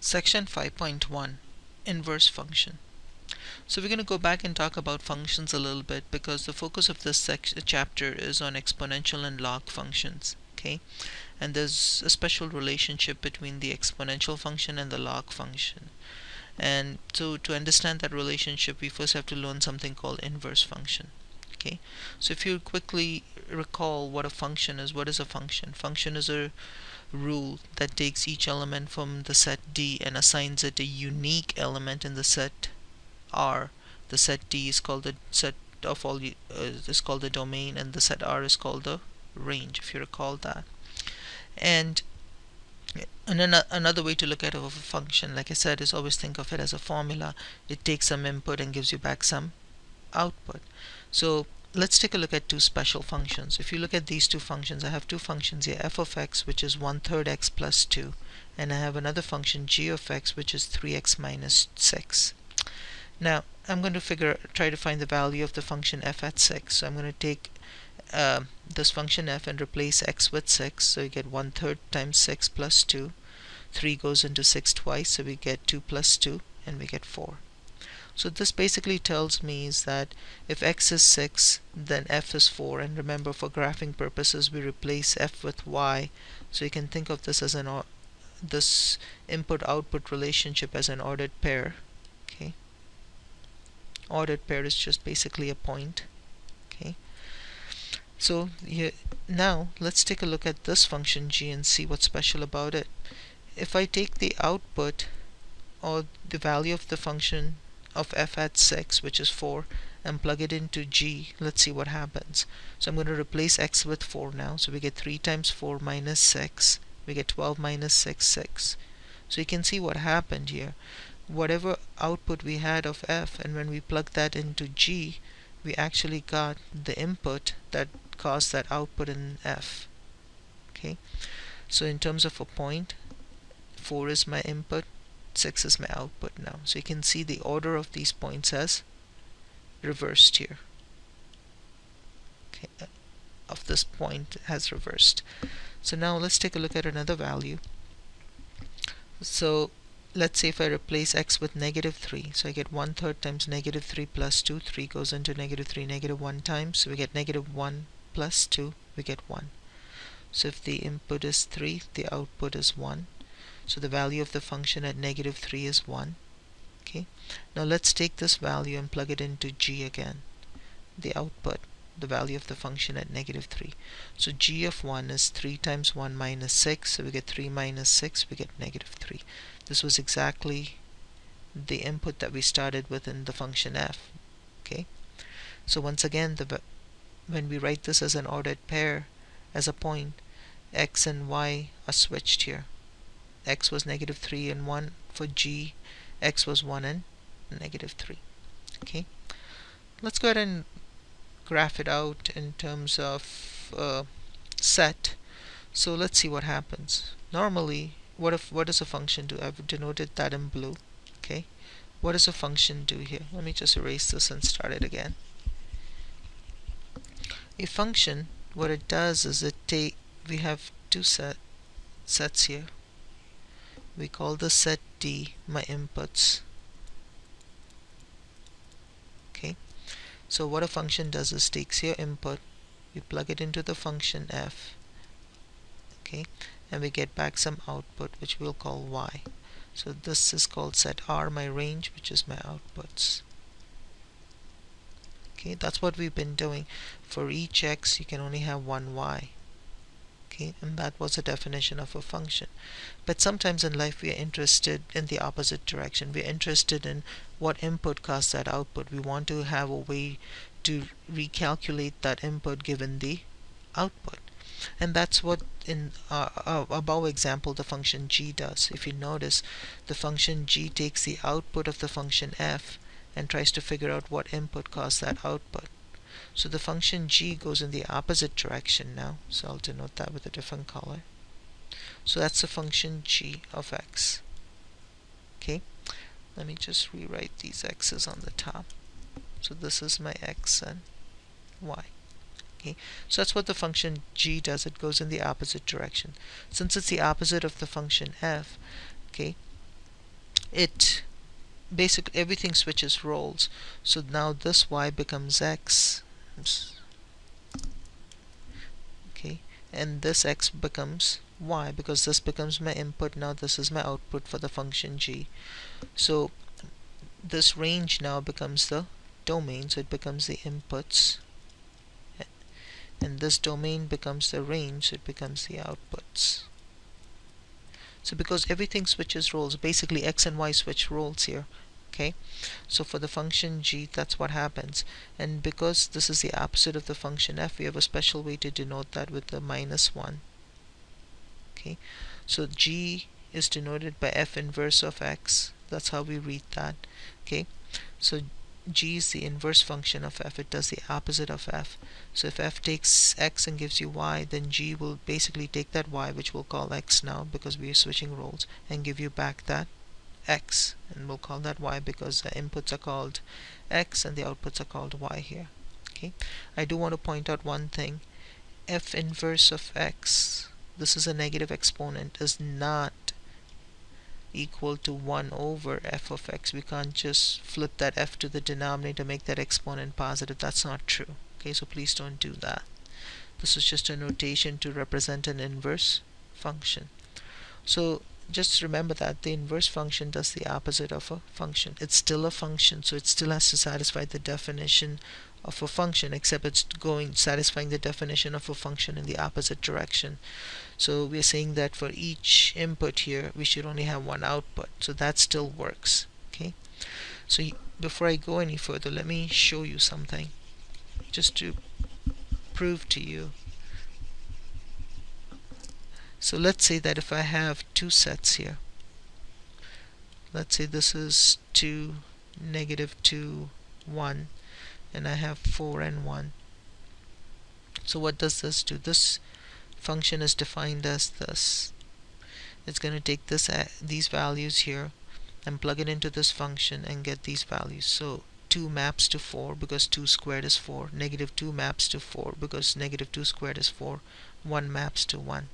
Section 5.1 Inverse Function. So we're going to go back and talk about functions a little bit because the focus of this chapter is on exponential and log functions. Okay, and there's a special relationship between the exponential function and the log function. And so to understand that relationship, we first have to learn something called inverse function. Okay, so if you quickly recall what a function is, what is a function? Function is a rule that takes each element from the set D and assigns it a unique element in the set R. The set D is called the set of all is called the domain, and the set R is called the range, if you recall that. And another way to look at a function, like I said, is always think of it as a formula. It takes some input and gives you back some output. So let's take a look at two special functions. If you look at these two functions, I have two functions here, f of x, which is 1/3 x plus 2, and I have another function, g of x, which is 3x minus 6. Now I'm going to try to find the value of the function f at 6. So I'm going to take this function f and replace x with 6. So you get 1/3 times 6 plus 2. 3 goes into 6 twice, so we get 2 plus 2, and we get 4. So this basically tells me is that if x is 6, then f is 4. And remember, for graphing purposes, we replace f with y. So you can think of this as this input-output relationship as an ordered pair. Okay, ordered pair is just basically a point. Okay, so now let's take a look at this function g and see what's special about it. If I take the output or the value of the function of f at 6, which is 4, and plug it into g, let's see what happens. So I'm going to replace x with 4 now. So we get 3 times 4 minus 6. We get 12 minus 6, 6. So you can see what happened here. Whatever output we had of f, and when we plug that into g, we actually got the input that caused that output in f. Okay, so in terms of a point, 4 is my input, 6 is my output now. So you can see the order of these points as reversed here. Okay, of this point has reversed. So now let's take a look at another value. So let's say if I replace x with -3, so I get 1/3 times -3 plus 2. 3 goes into -3 -1 times, so we get -1 plus 2, we get 1. So if the input is 3, the output is 1. So the value of the function at -3 is 1. Okay, now let's take this value and plug it into g again. The output, the value of the function at -3. So g of 1 is 3 times 1 minus 6. So we get 3 minus 6, we get -3. This was exactly the input that we started with in the function f. Okay, so once again, when we write this as an ordered pair, as a point, x and y are switched here. X was -3 and 1 for g, x was 1 and -3. Okay, let's go ahead and graph it out in terms of set. So let's see what happens. Normally, what does a function do? I've denoted that in blue. Okay, what does a function do here? Let me just erase this and start it again. A function, what it does is we have two sets here. We call the set D my inputs. Okay, so what a function does is takes your input, we plug it into the function f, okay, and we get back some output which we'll call y. So this is called set R, my range, which is my outputs. Okay, that's what we've been doing. For each x, you can only have one y. Okay, and that was a definition of a function. But sometimes in life we are interested in the opposite direction. We are interested in what input caused that output. We want to have a way to recalculate that input given the output. And that's what in above example the function g does. If you notice, the function g takes the output of the function f and tries to figure out what input caused that output. So the function g goes in the opposite direction now. So I'll denote that with a different color. So that's the function g of x. Okay, let me just rewrite these x's on the top. So this is my x and y. Okay, so that's what the function g does. It goes in the opposite direction. Since it's the opposite of the function f, okay, it basically everything switches roles. So now this y becomes x. Okay, and this x becomes y because this becomes my input. Now this is my output for the function g. So this range now becomes the domain, so it becomes the inputs, and this domain becomes the range, so it becomes the outputs. So because everything switches roles, basically x and y switch roles here. Okay, so for the function g, that's what happens. And because this is the opposite of the function f, we have a special way to denote that with the -1. Okay, so g is denoted by f inverse of x. That's how we read that. Okay, so g is the inverse function of f. It does the opposite of f. So if f takes x and gives you y, then g will basically take that y, which we'll call x now because we are switching roles, and give you back that x, and we'll call that y because the inputs are called x and the outputs are called y here. Okay, I do want to point out one thing. F inverse of x, this is a negative exponent, is not equal to 1 over f of x. We can't just flip that f to the denominator, make that exponent positive. That's not true. Okay, so please don't do that. This is just a notation to represent an inverse function. So just remember that the inverse function does the opposite of a function. It's still a function, so it still has to satisfy the definition of a function, except it's satisfying the definition of a function in the opposite direction. So we're saying that for each input here, we should only have one output. So that still works. Okay. So before I go any further, let me show you something, just to prove to you. So let's say that if I have two sets here, let's say this is 2, -2, 1, and I have 4 and 1. So what does this do? This function is defined as this. It's going to take these values here and plug it into this function and get these values. So 2 maps to 4 because 2 squared is 4. -2 maps to 4 because -2 squared is 4. 1 maps to 1.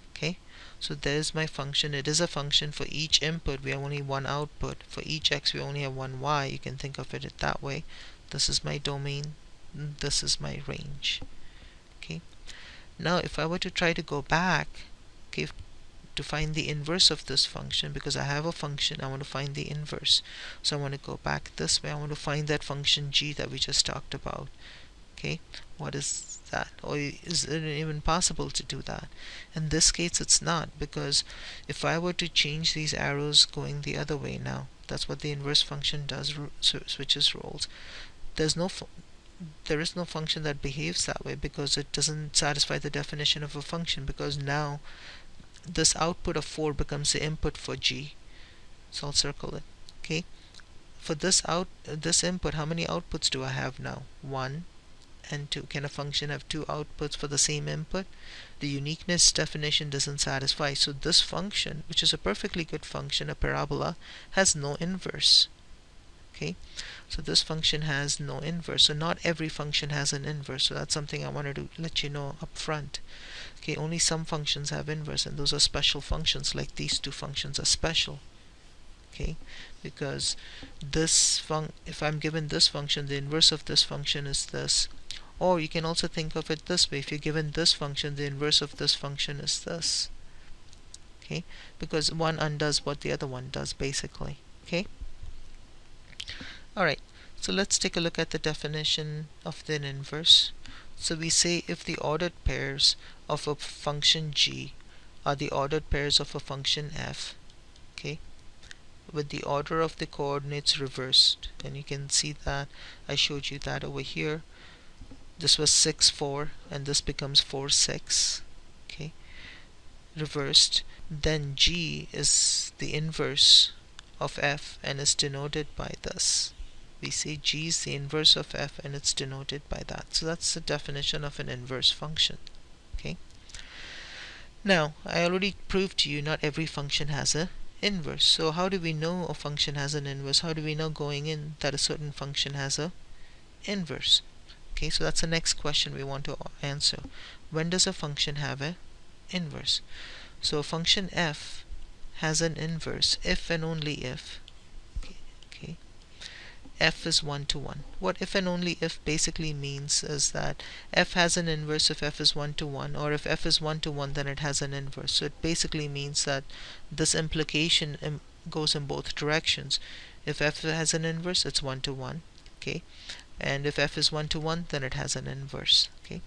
Okay, so there's my function. It is a function. For each input we have only one output. For each x we only have one y. You can think of it that way. This is my domain, this is my range. Okay, now if I were to try to go back, okay, to find the inverse of this function, because I have a function, I want to find the inverse. So I want to go back this way. I want to find that function g that we just talked about. Okay, what is that? Or is it even possible to do that? In this case it's not, because if I were to change these arrows going the other way now, that's what the inverse function does, switches roles. There is no function that behaves that way, because it doesn't satisfy the definition of a function, because now this output of 4 becomes the input for g. So I'll circle it. Okay, for this input, how many outputs do I have now? 1 and 2. Can a function have 2 outputs for the same input? The uniqueness definition doesn't satisfy. So this function, which is a perfectly good function, a parabola, has no inverse. Okay, so this function has no inverse. So not every function has an inverse. So that's something I wanted to let you know up front. Okay, only some functions have inverse, and those are special functions. Like these two functions are special. Okay, because if I'm given this function, the inverse of this function is this. Or you can also think of it this way. If you're given this function, the inverse of this function is this. Okay, because one undoes what the other one does, basically. Okay, alright, so let's take a look at the definition of the inverse. So we say if the ordered pairs of a function g are the ordered pairs of a function f, okay, with the order of the coordinates reversed, and you can see that I showed you that over here. This was 6, 4, and this becomes 4, 6. Okay, reversed. Then g is the inverse of f and is denoted by this. We say g is the inverse of f and it's denoted by that. So that's the definition of an inverse function. Okay. Now I already proved to you not every function has a inverse. So how do we know a function has an inverse? How do we know going in that a certain function has a inverse? Okay, so that's the next question we want to answer. When does a function have a inverse? So a function f has an inverse if and only if, okay, f is 1 to 1. What if and only if basically means is that f has an inverse if f is 1 to 1, or if f is 1 to 1 then it has an inverse. So it basically means that this implication goes in both directions. If f has an inverse, it's 1 to 1, okay, and if f is 1 to 1 then it has an inverse, okay.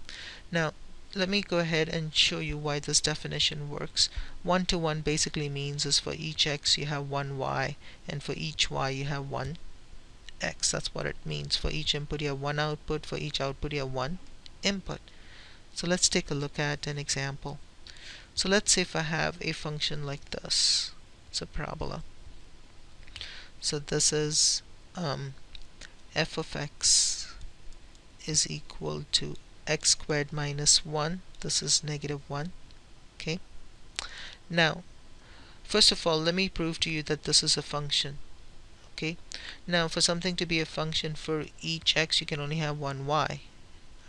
Now let me go ahead and show you why this definition works. 1 to 1 basically means is for each x you have one y, and for each y you have one x. That's what it means. For each input you have one output, for each output you have one input. So let's take a look at an example. So let's say if I have a function like this, it's a parabola. So this is f of x is equal to x squared minus 1. This is negative 1, okay. Now first of all, let me prove to you that this is a function. Okay, now for something to be a function, for each x you can only have one y.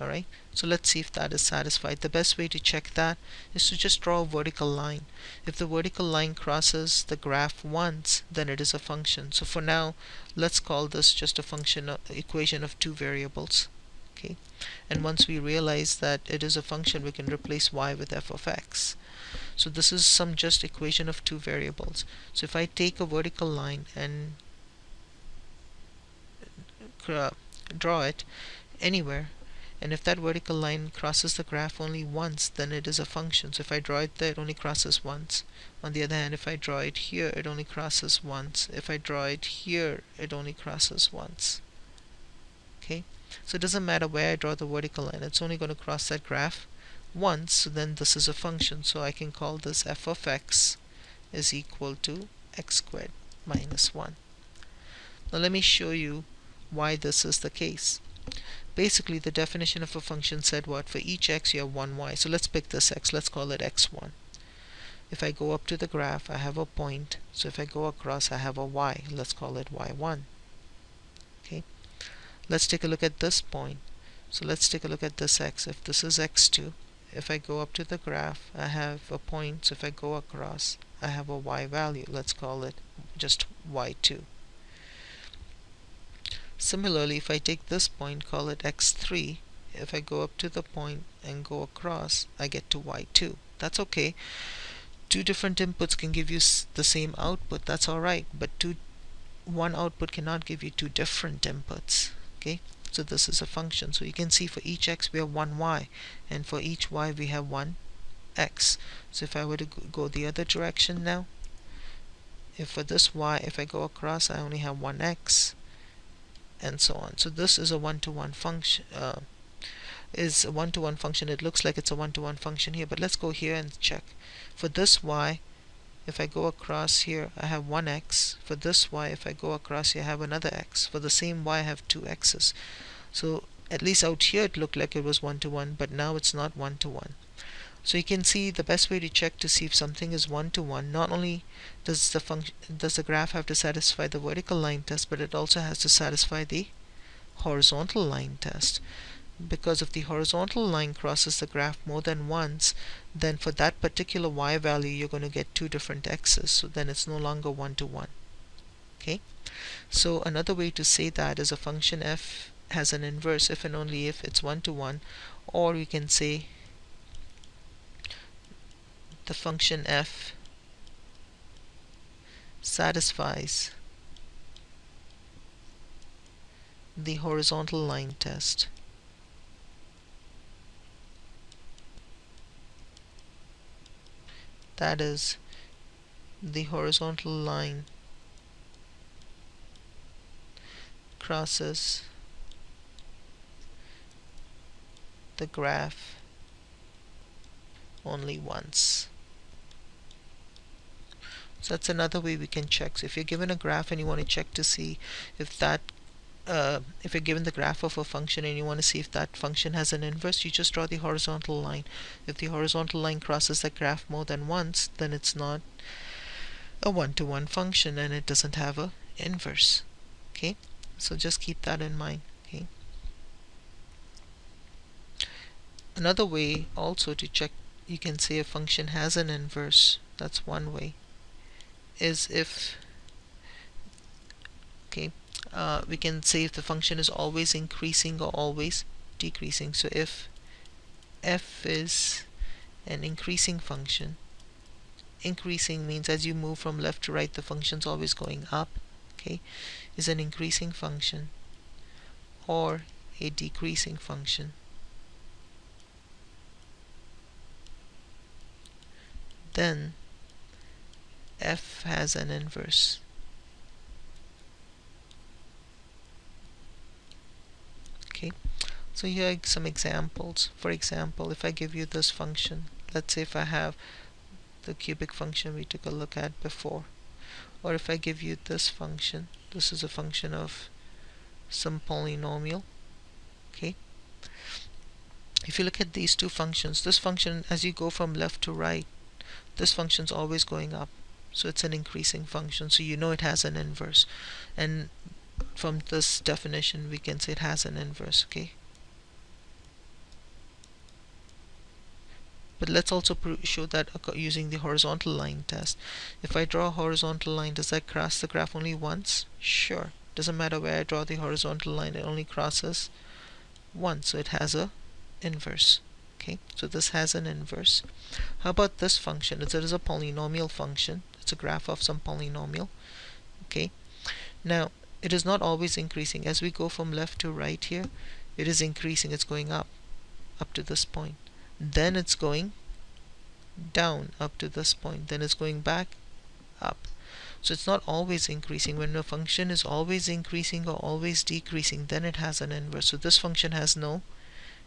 Alright, so let's see if that is satisfied. The best way to check that is to just draw a vertical line. If the vertical line crosses the graph once, then it is a function. So for now, let's call this just a function equation of two variables. Okay, and once we realize that it is a function, we can replace y with f of x. So this is some just equation of two variables. So if I take a vertical line and draw it anywhere, and if that vertical line crosses the graph only once, then it is a function. So if I draw it there, it only crosses once. On the other hand, if I draw it here, it only crosses once. If I draw it here, it only crosses once. Okay, so it doesn't matter where I draw the vertical line, it's only going to cross that graph once. So then this is a function, so I can call this f of x is equal to x squared minus 1. Now let me show you why this is the case. Basically the definition of a function said what? For each x you have one y. So let's pick this x, let's call it x1. If I go up to the graph, I have a point. So if I go across, I have a y. Let's call it y1. Okay, let's take a look at this point. So let's take a look at this x. If this is x2, if I go up to the graph, I have a point. So if I go across, I have a y value. Let's call it just y2. Similarly, if I take this point, call it x3, if I go up to the point and go across, I get to y2. That's okay. Two different inputs can give you the same output. That's alright, but one output cannot give you two different inputs. Okay, so this is a function. So you can see for each x we have one y, and for each y we have one x. So if I were to go the other direction now, if for this y, if I go across, I only have one x, and so on. So this is a one-to-one function. It looks like it's a one-to-one function here, but let's go here and check. For this y, if I go across here, I have one x. For this y, if I go across here, I have another x. For the same y, I have two x's. So at least out here it looked like it was one-to-one, but now it's not one-to-one. So you can see the best way to check to see if something is one-to-one, not only does the graph have to satisfy the vertical line test, but it also has to satisfy the horizontal line test. Because if the horizontal line crosses the graph more than once, then for that particular y value you're going to get two different x's, so then it's no longer one-to-one. Okay, so another way to say that is a function f has an inverse if and only if it's one-to-one, or we can say the function f satisfies the horizontal line test. That is, the horizontal line crosses the graph only once. So that's another way we can check. So if you're given a graph and you want to check to see if that if you're given the graph of a function and you want to see if that function has an inverse, you just draw the horizontal line. If the horizontal line crosses the graph more than once, then it's not a one-to-one function and it doesn't have a inverse. Okay, so just keep that in mind. Okay, another way also to check, you can say a function has an inverse. That's one way. is if, okay, we can say if the function is always increasing or always decreasing. So if f is an increasing function, increasing means as you move from left to right the function's always going up, okay, is an increasing function, or a decreasing function, then f has an inverse. Okay, so here are some examples. For example, if I give you this function, let's say if I have the cubic function we took a look at before, or if I give you this function, this is a function of some polynomial. Okay, if you look at these two functions, this function, as you go from left to right, this function's always going up, so it's an increasing function, so you know it has an inverse, and from this definition we can say it has an inverse. Okay, but let's also show that using the horizontal line test. If I draw a horizontal line, does that cross the graph only once? Sure, doesn't matter where I draw the horizontal line, it only crosses once, so it has a inverse. Okay, so this has an inverse. How about this function? It is a polynomial function. It's a graph of some polynomial. Okay, now it is not always increasing. As we go from left to right here, it is increasing. It's going up to this point. Then it's going down up to this point. Then it's going back up. So it's not always increasing. When a function is always increasing or always decreasing, then it has an inverse. So this function has no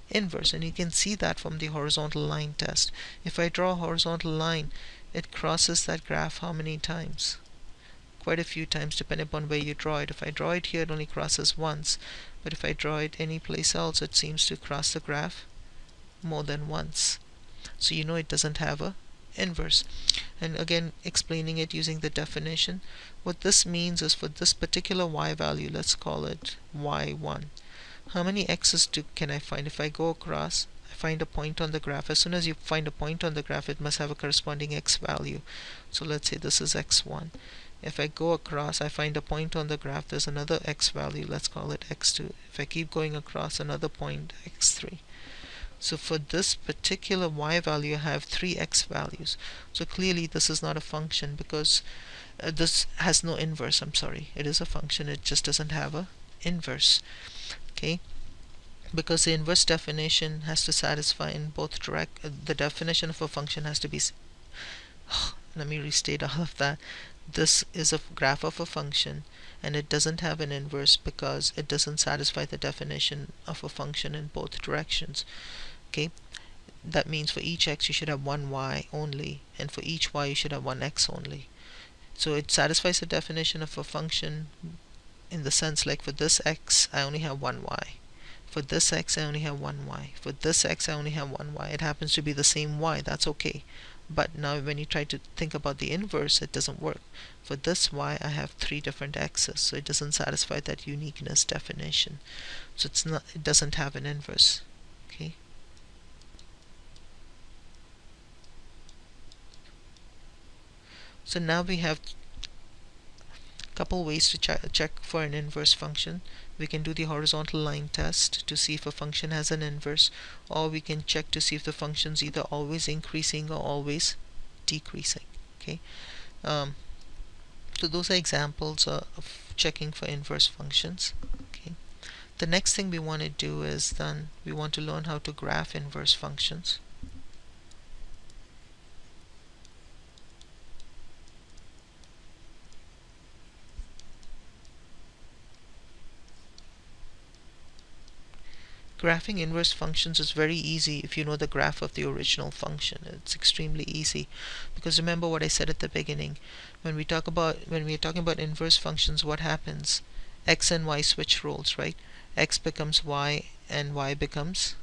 inverse, and you can see that from the horizontal line test. If I draw a horizontal line, it crosses that graph how many times? Quite a few times, depending upon where you draw it. If I draw it here, it only crosses once, but if I draw it any place else, it seems to cross the graph more than once. So you know it doesn't have a inverse. And again, explaining it using the definition, what this means is for this particular y value, let's call it y1, how many x's can I find? If I go across, I find a point on the graph. As soon as you find a point on the graph, it must have a corresponding x value. So let's say this is x1. If I go across, I find a point on the graph, there's another x value, let's call it x2. If I keep going across, another point, x3. So for this particular y value, I have 3 x values. So clearly this is not a function, because this has no inverse. I'm sorry, it is a function, it just doesn't have a inverse. Okay, because the inverse definition has to satisfy in both the definition of a function has to be let me restate all of that. This is a graph of a function, and it doesn't have an inverse because it doesn't satisfy the definition of a function in both directions. Okay, that means for each x you should have one y only, and for each y you should have one x only. So it satisfies the definition of a function in the sense, like for this x I only have one y, for this x I only have one y, for this x I only have one y. It happens to be the same y, that's okay. But now when you try to think about the inverse, it doesn't work. For this y I have 3 different x's, so it doesn't satisfy that uniqueness definition. So it doesn't have an inverse. Okay, so now we have couple ways to check for an inverse function. We can do the horizontal line test to see if a function has an inverse, or we can check to see if the function is either always increasing or always decreasing. Okay, so those are examples of checking for inverse functions. Okay, the next thing we want to do is then we want to learn how to graph inverse functions. Graphing inverse functions is very easy if you know the graph of the original function. It's extremely easy, because remember what I said at the beginning. When we are talking about inverse functions, what happens? X and y switch roles, right? X becomes y and y becomes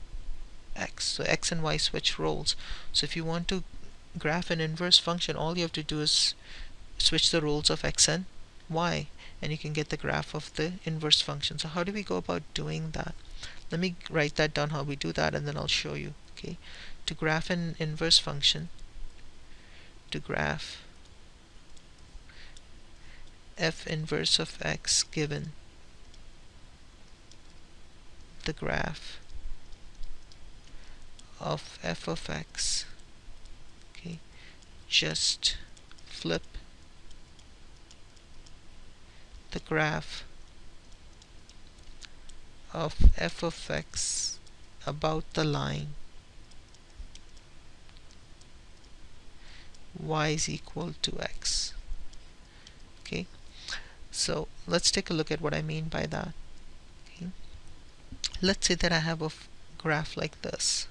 x. So x and y switch roles. So if you want to graph an inverse function, all you have to do is switch the roles of x and y, and you can get the graph of the inverse function. So how do we go about doing that? Let me write that down how we do that, and then I'll show you. Okay, to graph an inverse function, to graph f inverse of x given the graph of f of x. Okay, just flip the graph of f of x about the line y is equal to x. Okay, so let's take a look at what I mean by that. Okay. Let's say that I have a graph like this.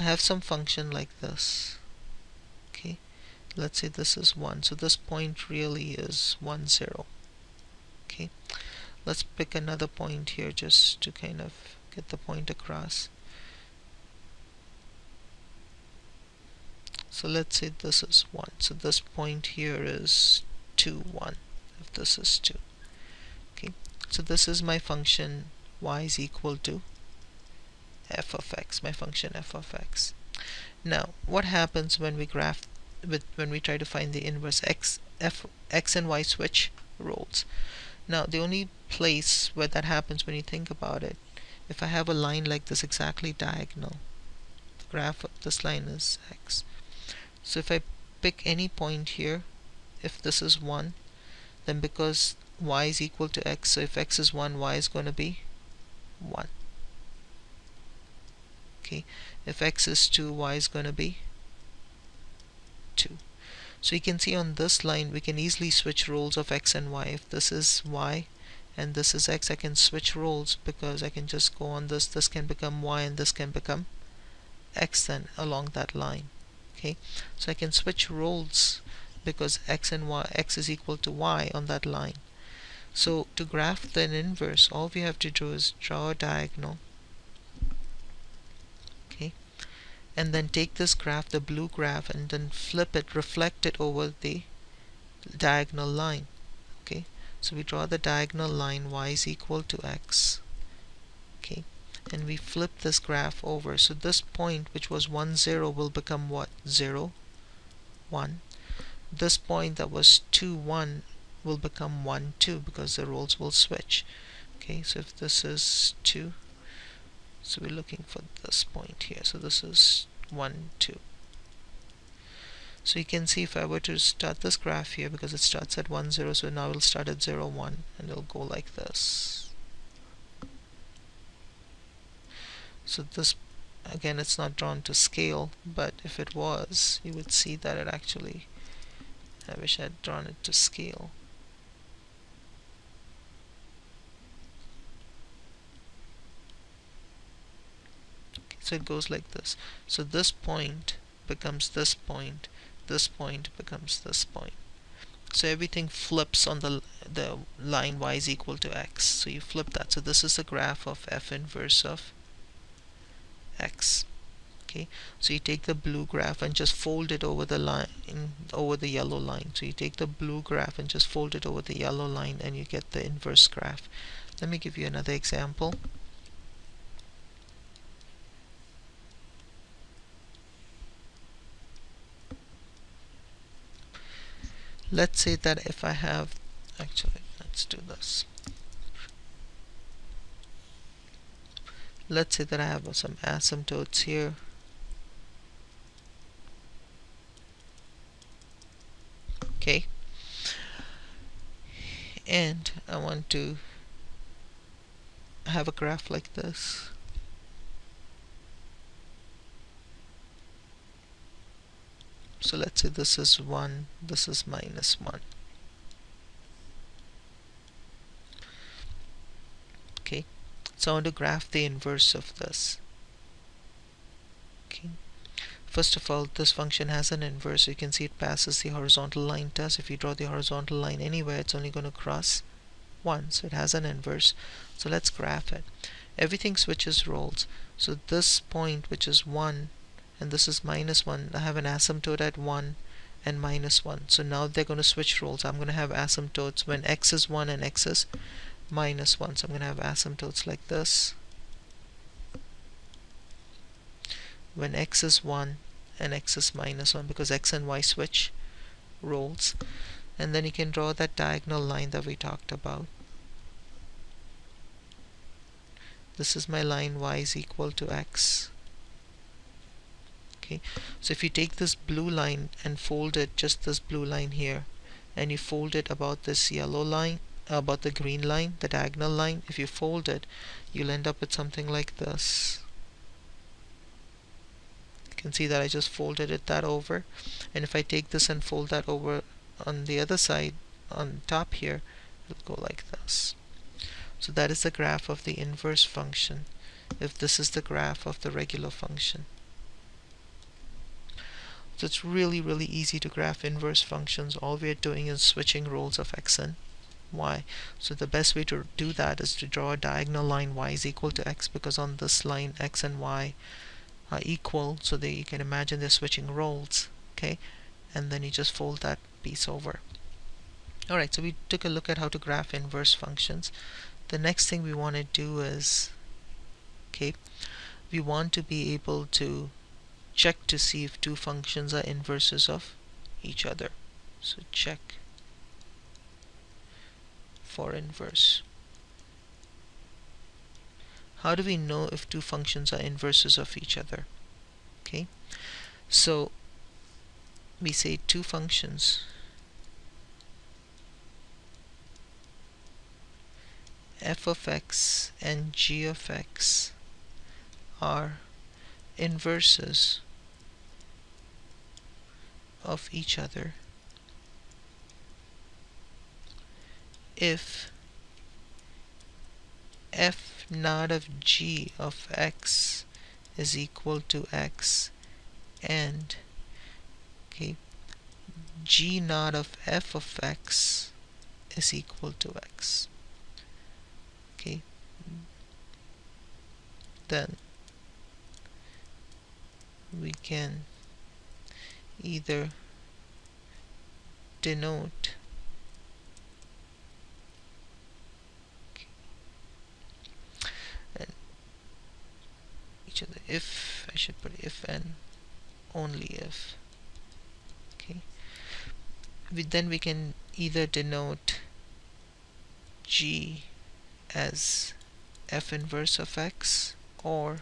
I have some function like this. Okay, let's say this is 1, so this point really is 1 0. Okay, let's pick another point here just to kind of get the point across. So let's say this is 1, so this point here is 2 1, if this is 2. Okay, so this is my function y is equal to f of x, my function f of x. Now what happens when we when we try to find the inverse? X and y switch roles. Now the only place where that happens, when you think about it, if I have a line like this exactly diagonal, the graph of this line is x. So if I pick any point here, if this is 1, then because y is equal to x, so if x is 1, y is going to be 1. Okay, if x is 2, y is going to be 2. So you can see on this line we can easily switch roles of x and y. If this is y and this is x, I can switch roles because I can just go on this. This can become y and this can become x then along that line. Okay, so I can switch roles because x is equal to y on that line. So to graph the inverse, all we have to do is draw a diagonal. Okay, and then take this graph, the blue graph, and then flip it, reflect it over the diagonal line. Okay, so we draw the diagonal line, y is equal to x. Okay, and we flip this graph over, so this point which was 1 0 will become what? 0 1. This point that was 2 1 will become 1 2 because the roles will switch. Okay, so if this is 2, so we're looking for this point here, so this is 1 2. So you can see if I were to start this graph here, because it starts at 1 0, so now it'll start at 0 1 and it'll go like this. So this, again, it's not drawn to scale, but if it was, you would see that it actually, I wish I had drawn it to scale. Okay, so it goes like this. So this point becomes this point becomes this point. So everything flips on the line y is equal to x. So you flip that. So this is the graph of f inverse of x. Okay, so you take the blue graph and just fold it over the line, over the yellow line. So you take the blue graph and just fold it over the yellow line and you get the inverse graph. Let me give you another example. Let's say that if I have, actually let's do this. Let's say that I have some asymptotes here. Okay, and I want to have a graph like this. So let's say this is 1, this is minus 1. Okay, so I want to graph the inverse of this. Okay, first of all, this function has an inverse. You can see it passes the horizontal line test. If you draw the horizontal line anywhere, it's only going to cross 1, so it has an inverse. So let's graph it. Everything switches roles. So this point, which is 1, and this is minus 1, I have an asymptote at 1 and minus 1. So now they're going to switch roles. I'm going to have asymptotes when x is 1 and x is minus 1. So I'm going to have asymptotes like this when x is 1 and x is minus 1, because x and y switch roles. and then you can draw that diagonal line that we talked about. This is my line, y is equal to x. Okay, so if you take this blue line and fold it, just this blue line here, and you fold it about this yellow line, about the green line, the diagonal line, if you fold it, you'll end up with something like this. You can see that I just folded that over, and if I take this and fold that over on the other side, on top here, it'll go like this. So that is the graph of the inverse function, if this is the graph of the regular function. So it's really easy to graph inverse functions. All we are doing is switching roles of x and y. So the best way to do that is to draw a diagonal line, y is equal to x, because on this line x and y are equal, so that you can imagine they're switching roles. Okay, and then you just fold that piece over. Alright, so we took a look at how to graph inverse functions. The next thing we want to do is, okay, we want to be able to check to see if two functions are inverses of each other. So check for inverse. How do we know if two functions are inverses of each other? Okay, so we say two functions f of x and g of x are inverses of each other if f naught of g of x is equal to x and, okay, g naught of f of x is equal to x. Okay, then we can either denote each other if, I should put if and only if. Okay, then we can either denote g as f inverse of x or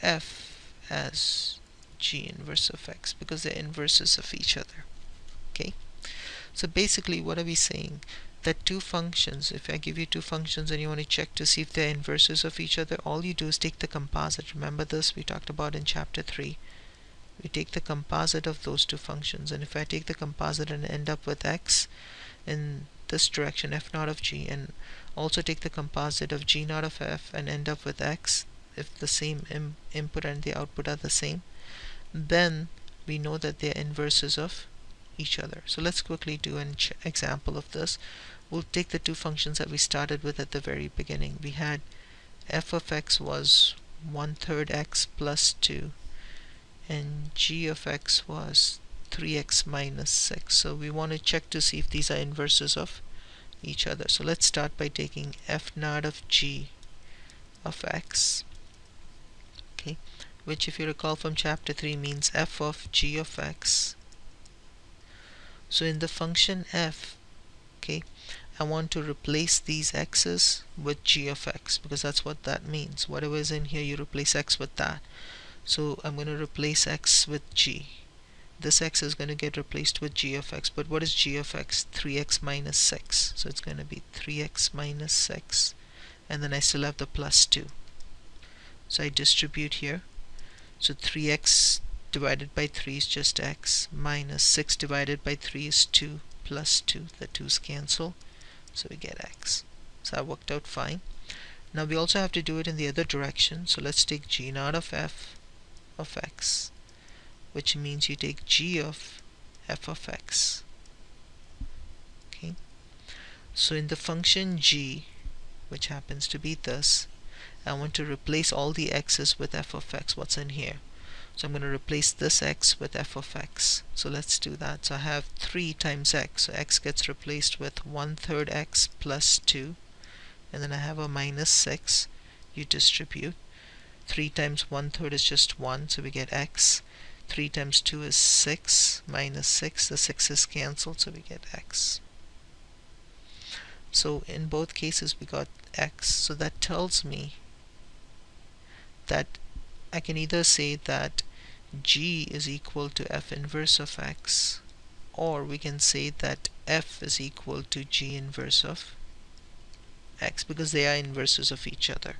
f as g inverse of x, because they're inverses of each other. Okay, so basically what are we saying? That two functions, if I give you two functions and you want to check to see if they're inverses of each other, all you do is take the composite. Remember this, we talked about in chapter 3. We take the composite of those two functions, and if I take the composite and end up with x in this direction, f naught of g, and also take the composite of g naught of f and end up with x, if the same input and the output are the same, then we know that they're inverses of each other. So let's quickly do an example of this. We'll take the two functions that we started with at the very beginning. We had f of x was 1/3 x plus 2, and g of x was 3x minus 6. So we want to check to see if these are inverses of each other. So let's start by taking f naught of g of x, okay, which, if you recall from chapter 3, means f of g of x. So in the function f, okay, I want to replace these x's with g of x, because that's what that means. Whatever is in here, you replace x with that. So I'm going to replace x with g. This x is going to get replaced with g of x. But what is g of x? 3x minus 6. So it's going to be 3x minus 6. And then I still have the plus 2. So I distribute here. So 3x divided by 3 is just x, minus 6 divided by 3 is 2, plus 2. The 2's cancel. So we get x. So that worked out fine. Now we also have to do it in the other direction. So let's take g naught of f of x, which means you take g of f of x. Okay, so in the function g, which happens to be this, I want to replace all the x's with f of x. What's in here? So I'm going to replace this x with f of x. So let's do that. So I have 3 times x. So x gets replaced with 1/3 x plus 2. And then I have a minus 6. You distribute. 3 times 1/3 is just 1, so we get x. 3 times 2 is 6 minus 6. The 6 is cancelled, so we get x. So in both cases we got x. So that tells me that I can either say that g is equal to f inverse of x, or we can say that f is equal to g inverse of x, because they are inverses of each other.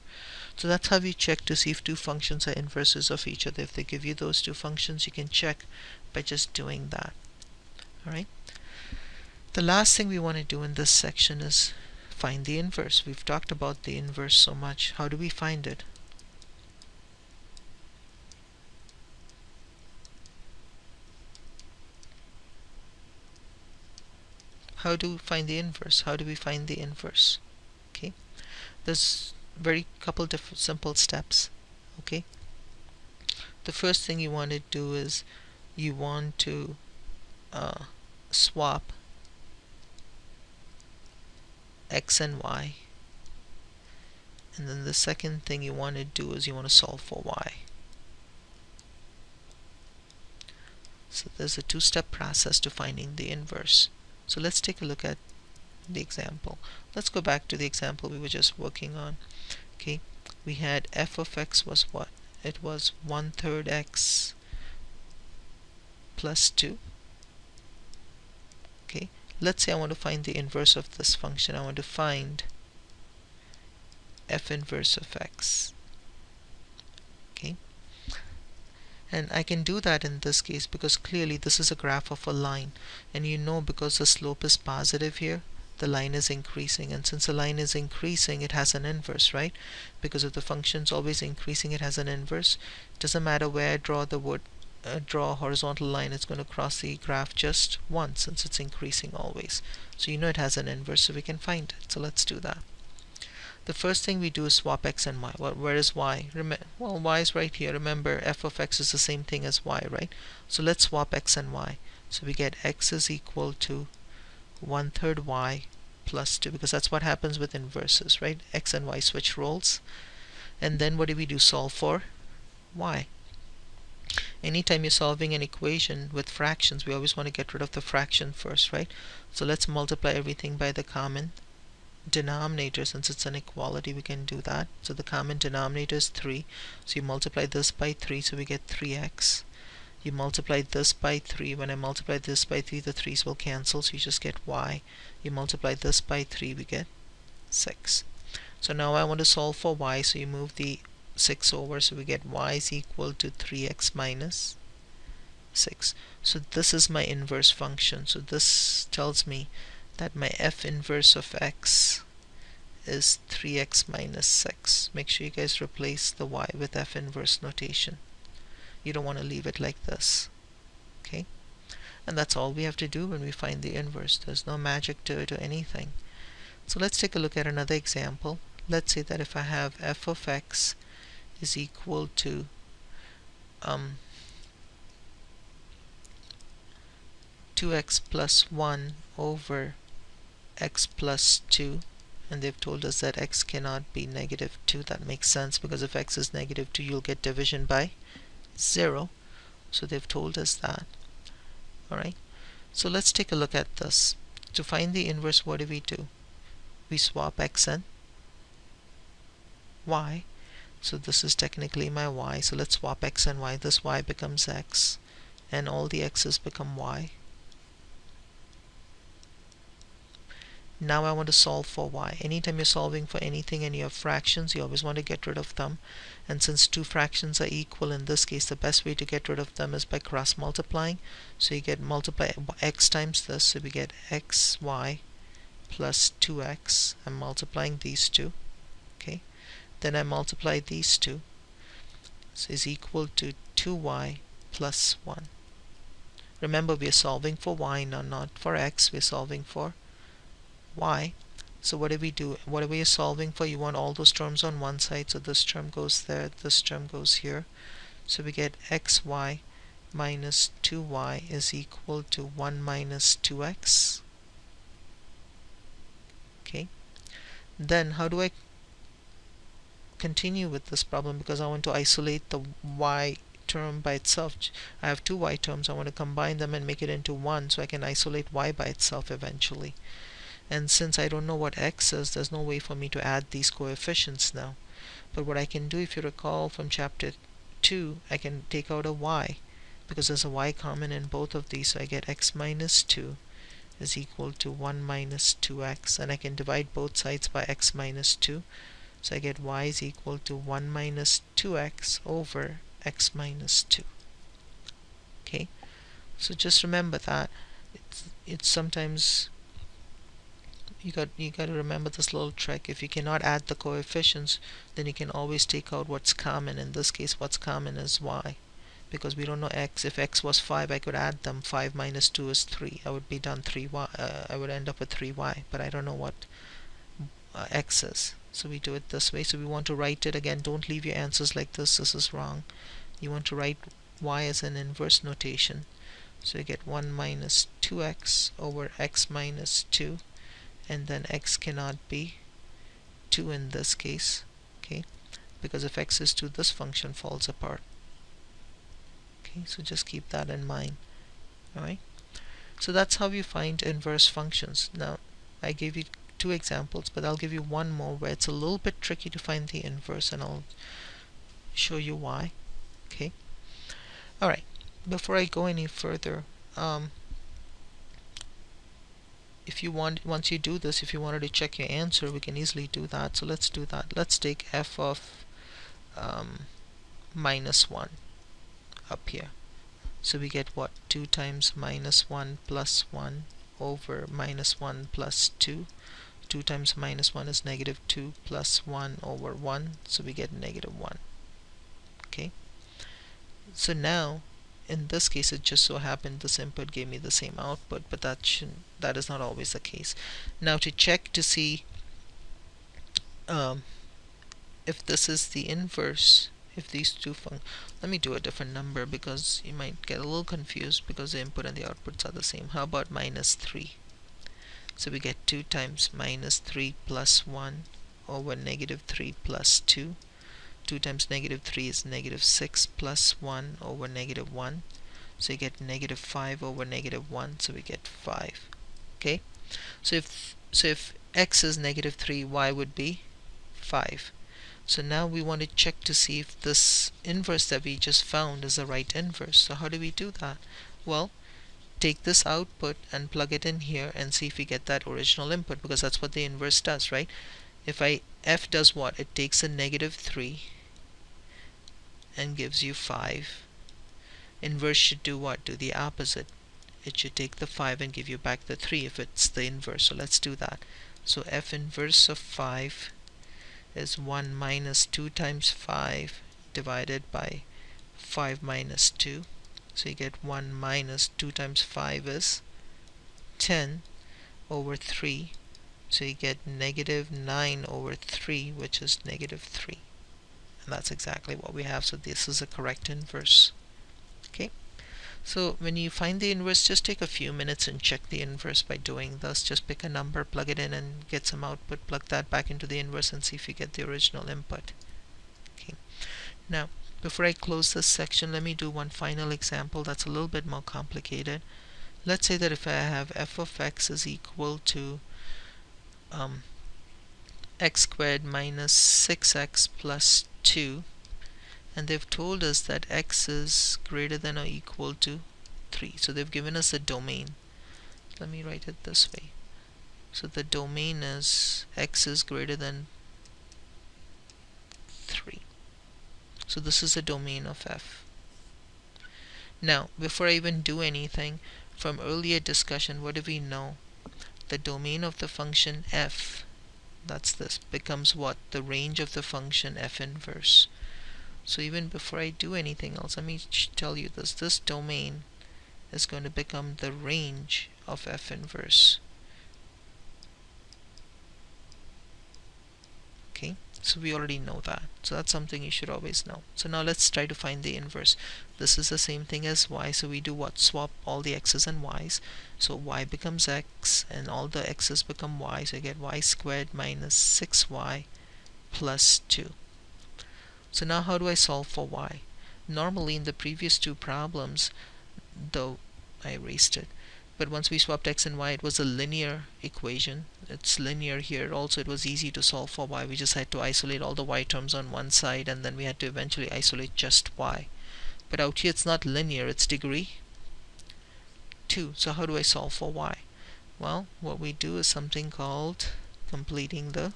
So that's how you check to see if two functions are inverses of each other. If they give you those two functions, you can check by just doing that. Alright? The last thing we want to do in this section is find the inverse. We've talked about the inverse so much. How do we find it? How do we find the inverse? How do we find the inverse? Okay, there's very couple different simple steps. Okay, the first thing you want to do is you want to swap x and y, and then the second thing you want to do is you want to solve for y. So there's a two-step process to finding the inverse. So let's take a look at the example. Let's go back to the example we were just working on. Okay, we had f of x was what? It was 1/3 x plus 2. Okay, let's say I want to find the inverse of this function. I want to find f inverse of x. Okay, and I can do that in this case because clearly this is a graph of a line, and you know, because the slope is positive here, the line is increasing, and since the line is increasing, it has an inverse, right? Because if the function's always increasing, it has an inverse. It doesn't matter where I draw the draw a horizontal line, it's going to cross the graph just once since it's increasing always. So you know it has an inverse, so we can find it. So let's do that. The first thing we do is swap x and y. Well, where is y? Well, y is right here. Remember, f of x is the same thing as y, right? So let's swap x and y. So we get x is equal to 1/3 y plus 2, because that's what happens with inverses, right? X and y switch roles. And then what do we do? Solve for y. Anytime you're solving an equation with fractions, we always want to get rid of the fraction first, right? So let's multiply everything by the common denominator. Since it's an equality, we can do that. So the common denominator is 3. So you multiply this by 3, so we get 3x. You multiply this by 3. When I multiply this by 3, the 3's will cancel, so you just get y. You multiply this by 3, we get 6. So now I want to solve for y, so you move the 6 over, so we get y is equal to 3x minus 6. So this is my inverse function. So this tells me that my f inverse of x is 3x minus 6. Make sure you guys replace the y with f inverse notation. You don't want to leave it like this. Okay, and that's all we have to do when we find the inverse. There's no magic to it or anything. So let's take a look at another example. Let's say that if I have f of x is equal to 2x plus 1 over x plus 2, and they've told us that x cannot be negative 2. That makes sense, because if x is negative 2, you'll get division by 0. So they've told us that. Alright, so let's take a look at this. To find the inverse, what do? We swap x and y. So this is technically my y. So let's swap x and y. This y becomes x, and all the x's become y. Now I want to solve for y. Anytime you're solving for anything and you have fractions, you always want to get rid of them. And since two fractions are equal, in this case, the best way to get rid of them is by cross multiplying. So you get multiply x times this, so we get xy plus 2x. I'm multiplying these two. Okay, then I multiply these two, so is equal to 2y plus 1. Remember, we are solving for y, not for x. We're solving for y. So what do? Whatever you're solving for, you want all those terms on one side. So this term goes there, this term goes here. So we get xy minus 2y is equal to 1 minus 2x. Okay, then how do I continue with this problem? Because I want to isolate the y term by itself. I have two y terms. I want to combine them and make it into one so I can isolate y by itself eventually. And since I don't know what x is, there's no way for me to add these coefficients now. But what I can do, if you recall from chapter 2, I can take out a y, because there's a y common in both of these, so I get x minus 2 is equal to 1 minus 2x, and I can divide both sides by x minus 2, so I get y is equal to 1 minus 2x over x minus 2. Okay, so just remember that it's sometimes you got to remember this little trick. If you cannot add the coefficients, then you can always take out what's common. In this case, what's common is y, because we don't know x. If x was 5, I could add them. 5 minus 2 is 3. I would be done 3y. I would end up with 3y, but I don't know what x is. So we do it this way. So we want to write it again. Don't leave your answers like this. This is wrong. You want to write y as an inverse notation. So you get 1 minus 2x over x minus 2. And then x cannot be 2 in this case, okay, because if x is 2, this function falls apart. Okay, so just keep that in mind. Alright, so that's how you find inverse functions. Now I gave you 2 examples, but I'll give you one more where it's a little bit tricky to find the inverse, and I'll show you why. Okay, alright, before I go any further, if you want, once you do this, if you wanted to check your answer, we can easily do that. So let's do that. Let's take f of minus 1 up here. So we get what? 2 times minus 1 plus 1 over minus 1 plus 2. 2 times minus 1 is negative 2 plus 1 over 1. So we get negative 1. Okay. So now, in this case, it just so happened this input gave me the same output, but that is not always the case. Now to check to see if this is the inverse, if these two let me do a different number, because you might get a little confused because the input and the outputs are the same. How about minus 3? So we get 2 times minus 3 plus 1 over negative 3 plus 2. 2 times negative 3 is negative 6 plus 1 over negative 1. So you get negative 5 over negative 1. So we get 5. Okay. So if x is negative 3, y would be 5. So now we want to check to see if this inverse that we just found is the right inverse. So how do we do that? Well, take this output and plug it in here and see if we get that original input, because that's what the inverse does, right? If f does what? It takes a negative 3 and gives you 5. Inverse should do what? Do the opposite. It should take the 5 and give you back the 3 if it's the inverse. So let's do that. So f inverse of 5 is 1 minus 2 times 5 divided by 5 minus 2. So you get 1 minus 2 times 5 is 10 over 3. So you get negative 9 over 3, which is negative 3. And that's exactly what we have. So this is a correct inverse. Okay. So when you find the inverse, just take a few minutes and check the inverse by doing this. Just pick a number, plug it in, and get some output. Plug that back into the inverse and see if you get the original input. Okay. Now, before I close this section, let me do one final example that's a little bit more complicated. Let's say that if I have f of x is equal to x squared minus 6x plus 2, and they've told us that x is greater than or equal to 3. So they've given us a domain. Let me write it this way. So the domain is x is greater than 3. So this is the domain of f. Now, before I even do anything, from earlier discussion, what do we know? The domain of the function f, that's this, becomes what? The range of the function f inverse. So even before I do anything else, let me tell you this. This domain is going to become the range of f inverse. Okay, so we already know that. So that's something you should always know. So now let's try to find the inverse. This is the same thing as y. So we do what? Swap all the x's and y's. So y becomes x and all the x's become y. So you get y squared minus 6y plus 2. So now how do I solve for y? Normally in the previous two problems, though I erased it, but once we swapped x and y, it was a linear equation. It's linear here. Also, it was easy to solve for y. We just had to isolate all the y terms on one side, and then we had to eventually isolate just y. But out here it's not linear, it's degree 2. So how do I solve for y? Well, what we do is something called completing the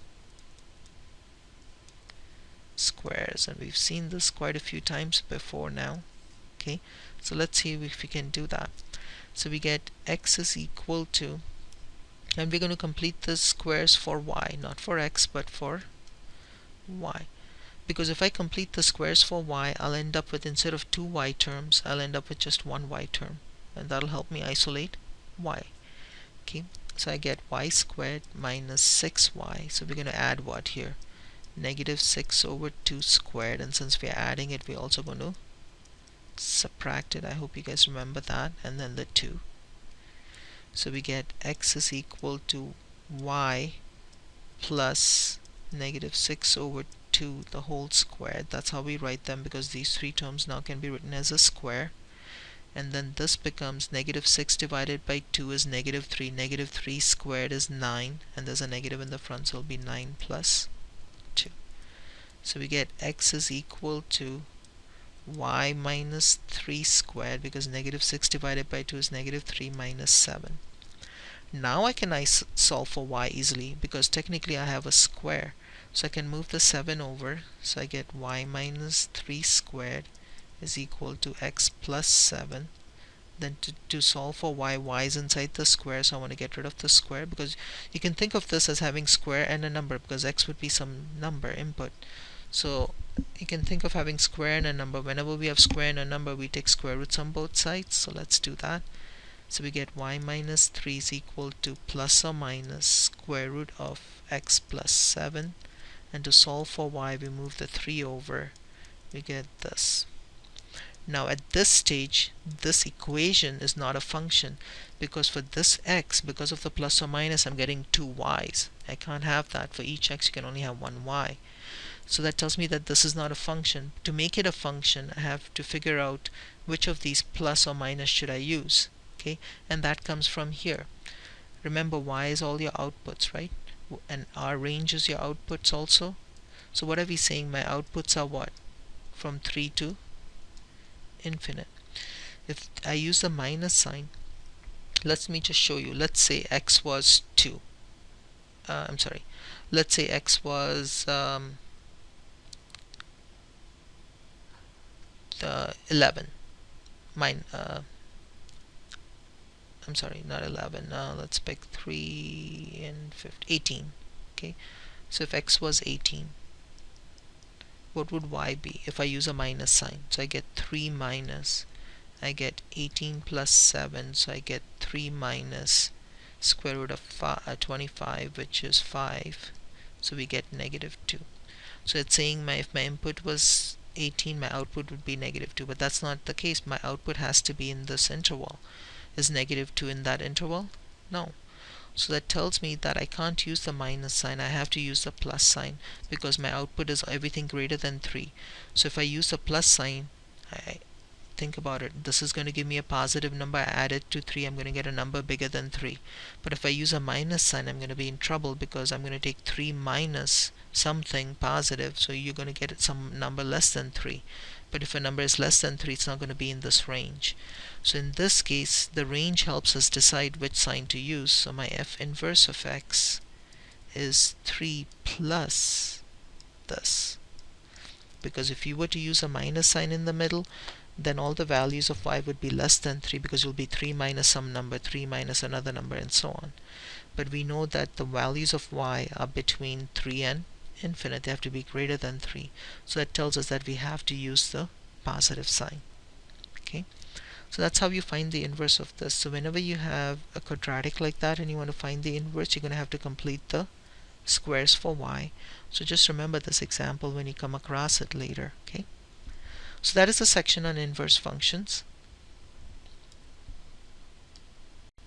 squares, and we've seen this quite a few times before now. Okay, so let's see if we can do that. So we get x is equal to, and we're going to complete the squares for y, not for x but for y, because if I complete the squares for y, I'll end up with, instead of two y terms, I'll end up with just one y term, and that'll help me isolate y. Okay, so I get y squared minus 6y. So we're going to add what here? Negative 6 over 2 squared, and since we're adding it, we're also going to subtract it. I hope you guys remember that, and then the 2. So we get x is equal to y plus negative 6 over 2 the whole squared. That's how we write them, because these three terms now can be written as a square. And then this becomes negative 6 divided by 2 is negative 3. Negative 3 squared is 9, and there's a negative in the front, so it'll be 9 plus 2. So we get x is equal to y minus 3 squared, because negative 6 divided by 2 is negative 3 minus 7. Now I can solve for y easily, because technically I have a square. So I can move the 7 over, so I get y minus 3 squared is equal to x plus 7. Then to solve for y, y is inside the square, so I want to get rid of the square, because you can think of this as having square and a number, because x would be some number input. So you can think of having square and a number. Whenever we have square and a number, we take square roots on both sides. So let's do that. So we get y minus 3 is equal to plus or minus square root of x plus 7. And to solve for y, we move the 3 over. We get this. Now at this stage, this equation is not a function, because for this x, because of the plus or minus, I'm getting two y's. I can't have that. For each x, you can only have one y. So that tells me that this is not a function. To make it a function, I have to figure out which of these plus or minus should I use. Okay, and that comes from here. Remember, y is all your outputs, right? And r range is your outputs also. So what are we saying? My outputs are what? From 3 to infinite. If I use the minus sign, let me just show you. Let's say x was 2. I'm sorry. Let's say x was 11. I'm sorry, not 11. Let's pick 3 and 18. Okay. So if x was 18, what would y be if I use a minus sign? So I get 3 minus, I get 18 plus 7, so I get 3 minus square root of 25, which is 5. So we get negative 2. So it's saying if my input was 18, my output would be negative 2, but that's not the case. My output has to be in this interval. Is negative 2 in that interval? No. So that tells me that I can't use the minus sign. I have to use the plus sign, because my output is everything greater than 3. So if I use the plus sign, think about it. This is going to give me a positive number. I add it to 3. I'm going to get a number bigger than 3. But if I use a minus sign, I'm going to be in trouble, because I'm going to take 3 minus something positive. So you're going to get some number less than 3. But if a number is less than 3, it's not going to be in this range. So in this case, the range helps us decide which sign to use. So my f inverse of x is 3 plus this. Because if you were to use a minus sign in the middle, then all the values of y would be less than 3, because it will be 3 minus some number, 3 minus another number, and so on. But we know that the values of y are between 3 and infinite. They have to be greater than 3. So that tells us that we have to use the positive sign. Okay, so that's how you find the inverse of this. So whenever you have a quadratic like that and you want to find the inverse, you're going to have to complete the squares for y. So just remember this example when you come across it later. Okay, so that is the section on inverse functions.